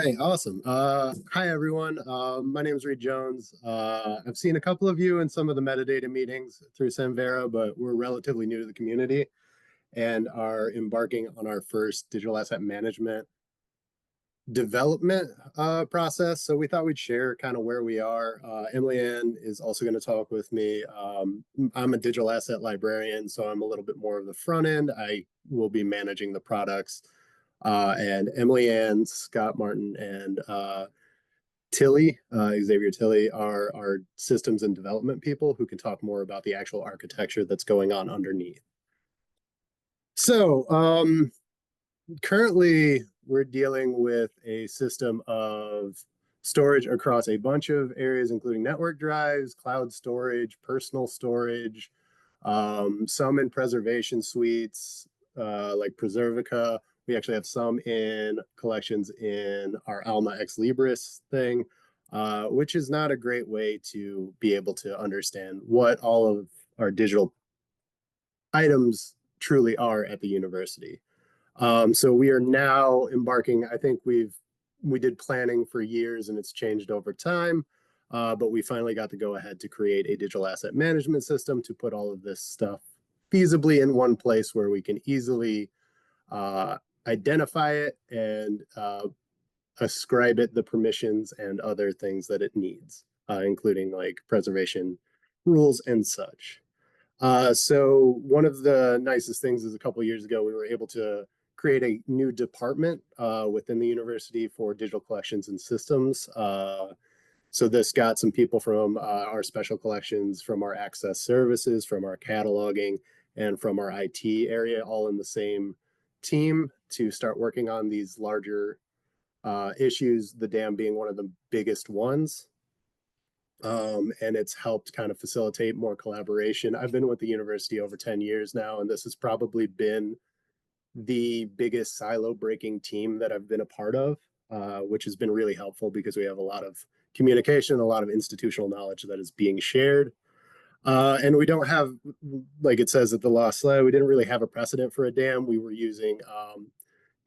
right, awesome. Hi everyone. My name is Reed Jones. I've seen a couple of you in some of the metadata meetings through Samvera, but we're relatively new to the community and are embarking on our first digital asset management development process. So we thought we'd share kind of where we are. Emily Ann is also going to talk with me. I'm a digital asset librarian, so I'm a little bit more of the front end. I will be managing the products. And Emily Ann, Scott Martin, and Xavier Tilly are our systems and development people who can talk more about the actual architecture that's going on underneath. So currently we're dealing with a system of storage across a bunch of areas, including network drives, cloud storage, personal storage, some in preservation suites, like Preservica. We actually have some in collections in our Alma Ex Libris thing, which is not a great way to be able to understand what all of our digital items truly are at the university. So we are now embarking. I think we did planning for years and it's changed over time, but we finally got to go ahead to create a digital asset management system to put all of this stuff feasibly in one place where we can easily uh, identify it and ascribe it the permissions and other things that it needs, including like preservation rules and such. So one of the nicest things is a couple of years ago, we were able to create a new department within the university for digital collections and systems. So this got some people from our special collections, from our access services, from our cataloging, and from our IT area, all in the same team to start working on these larger issues, the dam being one of the biggest ones. And it's helped kind of facilitate more collaboration. I've been with the university over 10 years now, and this has probably been the biggest silo breaking team that I've been a part of, which has been really helpful because we have a lot of communication, a lot of institutional knowledge that is being shared. And we don't have, like it says at the last slide, we didn't really have a precedent for a dam. We were using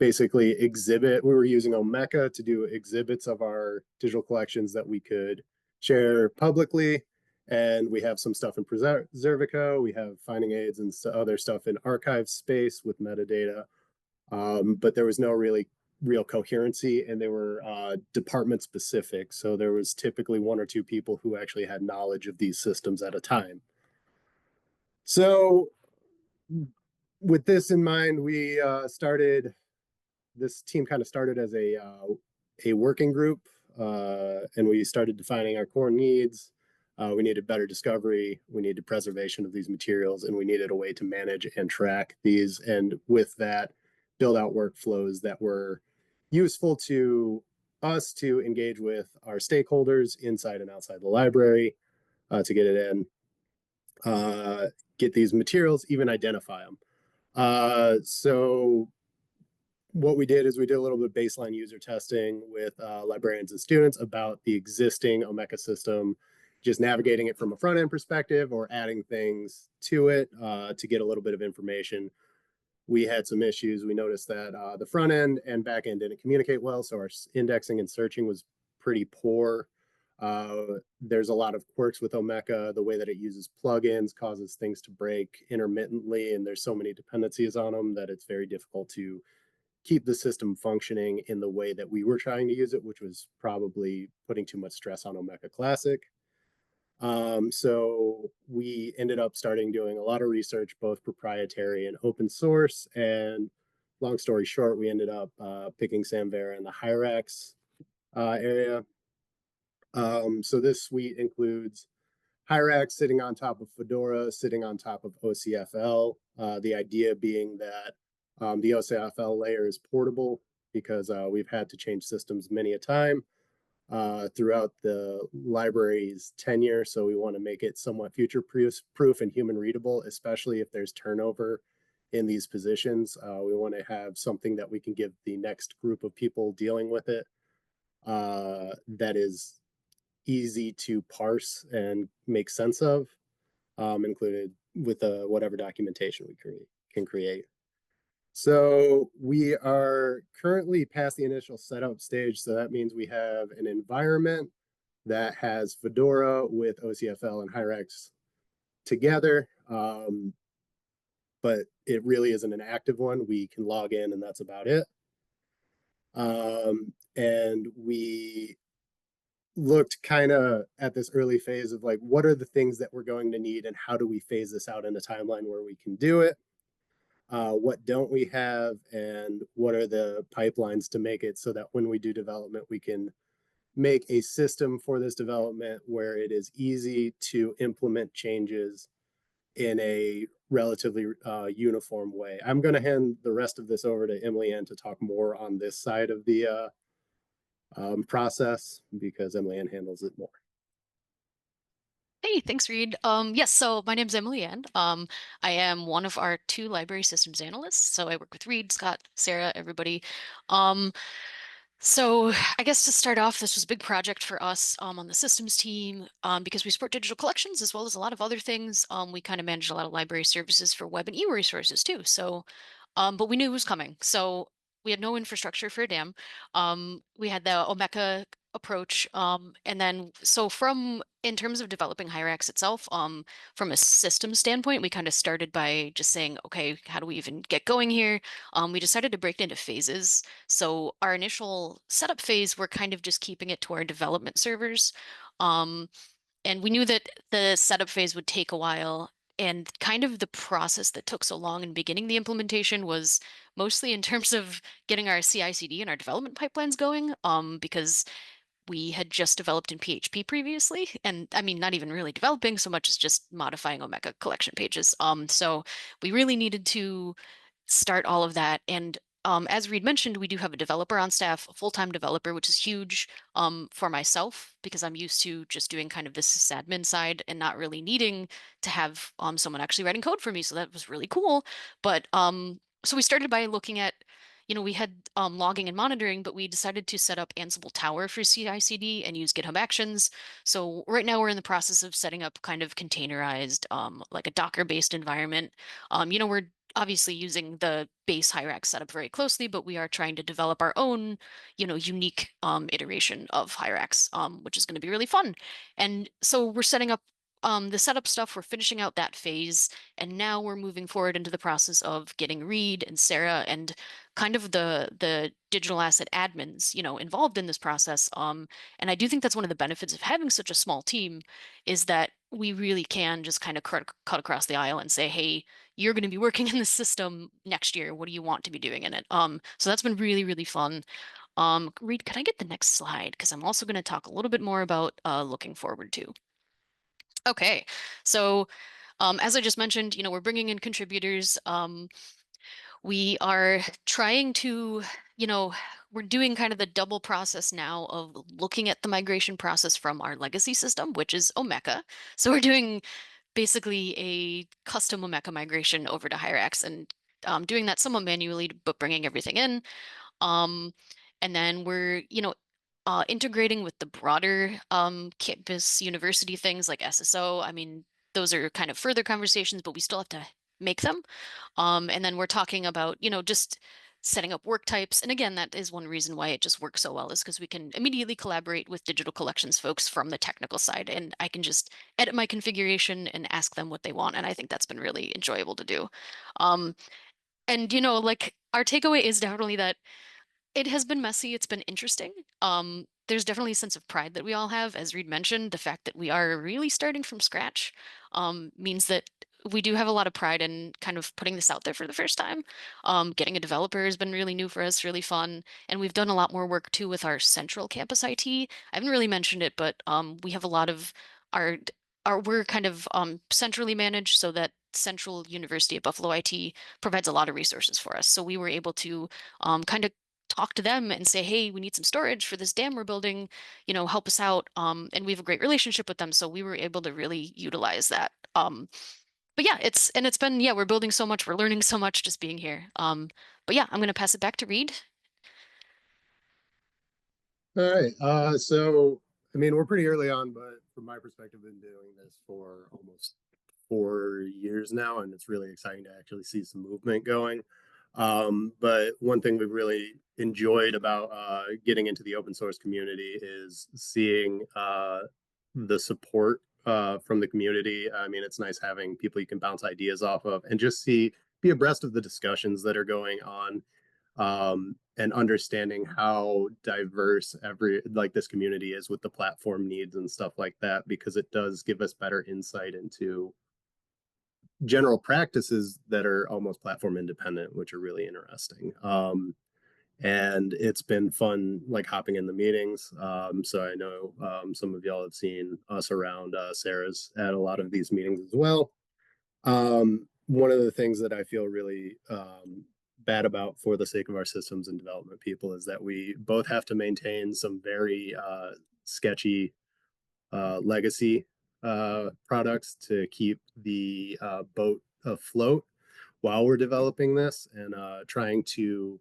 basically we were using Omeka to do exhibits of our digital collections that we could share publicly. And we have some stuff in Preservica. We have finding aids and other stuff in archive space with metadata. But there was no real coherency, and they were department specific. So there was typically one or two people who actually had knowledge of these systems at a time. So with this in mind, this team kind of started as a working group, and we started defining our core needs. We needed better discovery, we needed preservation of these materials, and we needed a way to manage and track these. And with that, build out workflows that were useful to us to engage with our stakeholders inside and outside the library, to get it in, get these materials, even identify them. So what we did is we did a little bit of baseline user testing with librarians and students about the existing Omeka system, just navigating it from a front end perspective or adding things to it to get a little bit of information. We had some issues. We noticed that the front end and back end didn't communicate well, so our indexing and searching was pretty poor. There's a lot of quirks with Omeka. The way that it uses plugins causes things to break intermittently, and there's so many dependencies on them that it's very difficult to keep the system functioning in the way that we were trying to use it, which was probably putting too much stress on Omeka Classic. So we ended up starting doing a lot of research, both proprietary and open source. And long story short, we ended up picking Samvera in the Hyrax area. So this suite includes Hyrax sitting on top of Fedora, sitting on top of OCFL. The idea being that the OCFL layer is portable because we've had to change systems many a time throughout the library's tenure. So we want to make it somewhat future proof and human readable, especially if there's turnover in these positions. We want to have something that we can give the next group of people dealing with it that is easy to parse and make sense of, included with whatever documentation we can create. So we are currently past the initial setup stage. So that means we have an environment that has Fedora with OCFL and Hyrax together. But it really isn't an active one. We can log in and that's about it. And we looked kind of at this early phase of like, what are the things that we're going to need and how do we phase this out in a timeline where we can do it? What don't we have, and what are the pipelines to make it so that when we do development, we can make a system for this development where it is easy to implement changes in a relatively uniform way. I'm going to hand the rest of this over to Emily Ann to talk more on this side of the process because Emily Ann handles it more. Hey, thanks, Reed. Yes, so my name's Emily Ann. I am one of our two library systems analysts. So I work with Reed, Scott, Sarah, everybody. Um, so I guess to start off, this was a big project for us on the systems team because we support digital collections as well as a lot of other things. We kind of manage a lot of library services for web and e-resources too. But we knew it was coming. So we had no infrastructure for a dam. We had the Omeka approach. And then, so from in terms of developing Hyrax itself, from a system standpoint, we kind of started by just saying, okay, how do we even get going here? We decided to break it into phases. So our initial setup phase, we're kind of just keeping it to our development servers. Um, and we knew that the setup phase would take a while. And kind of the process that took so long in beginning the implementation was mostly in terms of getting our CI/CD and our development pipelines going, because we had just developed in PHP previously, and I mean, not even really developing so much as just modifying Omeka collection pages. So we really needed to start all of that. And as Reed mentioned, we do have a developer on staff, a full-time developer, which is huge for myself because I'm used to just doing kind of this sysadmin side and not really needing to have someone actually writing code for me. So that was really cool. But so we started by looking at, we had logging and monitoring, but we decided to set up Ansible Tower for CI/CD and use GitHub Actions. So right now we're in the process of setting up kind of containerized, like a Docker-based environment. We're obviously using the base Hyrax setup very closely, but we are trying to develop our own, unique iteration of Hyrax, which is going to be really fun. And so we're setting up the setup stuff, we're finishing out that phase, and now we're moving forward into the process of getting Reed and Sarah and kind of the digital asset admins, involved in this process. And I do think that's one of the benefits of having such a small team is that we really can just kind of cut across the aisle and say, hey, you're going to be working in the system next year. What do you want to be doing in it? So that's been really, really fun. Reed, can I get the next slide? Because I'm also going to talk a little bit more about looking forward to. Okay, so as I just mentioned, we're bringing in contributors. We are trying to, you know, we're doing kind of the double process now of looking at the migration process from our legacy system, which is Omeka. So we're doing basically a custom Omeka migration over to Hyrax and doing that somewhat manually, but bringing everything in. Um, and then we're, integrating with the broader campus university things like SSO. I mean, those are kind of further conversations, but we still have to make them. And then we're talking about, just setting up work types. And again, that is one reason why it just works so well is because we can immediately collaborate with digital collections folks from the technical side. And I can just edit my configuration and ask them what they want. And I think that's been really enjoyable to do. Um, and, like our takeaway is definitely that it has been messy. It's been interesting. There's definitely a sense of pride that we all have. As Reed mentioned, the fact that we are really starting from scratch means that we do have a lot of pride in kind of putting this out there for the first time. Getting a developer has been really new for us, really fun. And we've done a lot more work too with our central campus IT. I haven't really mentioned it, but we have a lot of our we're kind of centrally managed so that Central University at Buffalo IT provides a lot of resources for us. So we were able to kind of talk to them and say, hey, we need some storage for this dam we're building, help us out. And we have a great relationship with them. So we were able to really utilize that. But yeah, it's been, yeah, we're building so much, we're learning so much just being here. But yeah, I'm going to pass it back to Reed. All right. So, I mean, we're pretty early on, but from my perspective, I've been doing this for almost 4 years now, and it's really exciting to actually see some movement going. But one thing we've really enjoyed about getting into the open source community is seeing the support from the community. I mean, it's nice having people you can bounce ideas off of and just be abreast of the discussions that are going on, and understanding how diverse this community is with the platform needs and stuff like that, because it does give us better insight into general practices that are almost platform independent, which are really interesting. And it's been fun, like hopping in the meetings. So I know some of y'all have seen us around Sarah's at a lot of these meetings as well. One of the things that I feel really bad about for the sake of our systems and development people is that we both have to maintain some very sketchy legacy products to keep the boat afloat while we're developing this, and trying to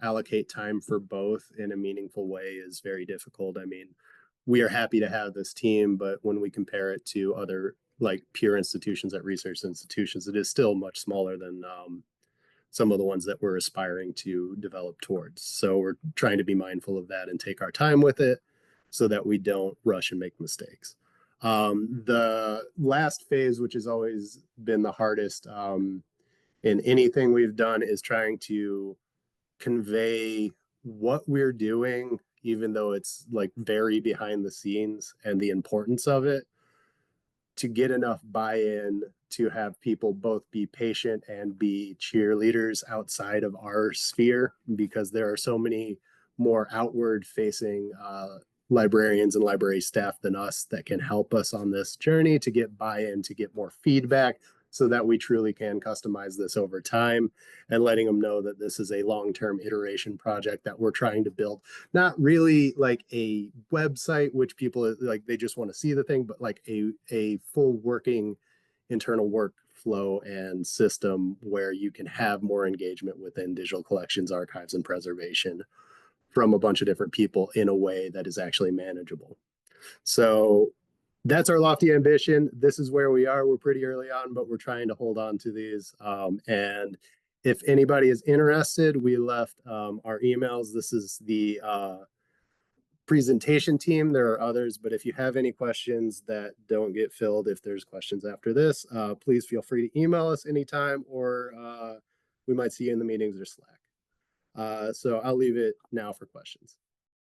allocate time for both in a meaningful way is very difficult. I mean, we are happy to have this team, but when we compare it to other like peer institutions at research institutions, it is still much smaller than some of the ones that we're aspiring to develop towards. So we're trying to be mindful of that and take our time with it so that we don't rush and make mistakes. The last phase, which has always been the hardest in anything we've done, is trying to convey what we're doing, even though it's like very behind the scenes, and the importance of it, to get enough buy-in to have people both be patient and be cheerleaders outside of our sphere, because there are so many more outward facing librarians and library staff than us that can help us on this journey to get buy-in, to get more feedback, so that we truly can customize this over time, and letting them know that this is a long-term iteration project that we're trying to build, not really like a website which people like they just want to see the thing, but like a full working internal workflow and system where you can have more engagement within digital collections, archives, and preservation from a bunch of different people in a way that is actually manageable. So that's our lofty ambition. This is where we are. We're pretty early on, but we're trying to hold on to these. And if anybody is interested, we left our emails. This is the presentation team. There are others, but if you have any questions that don't get filled, if there's questions after this, please feel free to email us anytime, or we might see you in the meetings or Slack. So I'll leave it now for questions.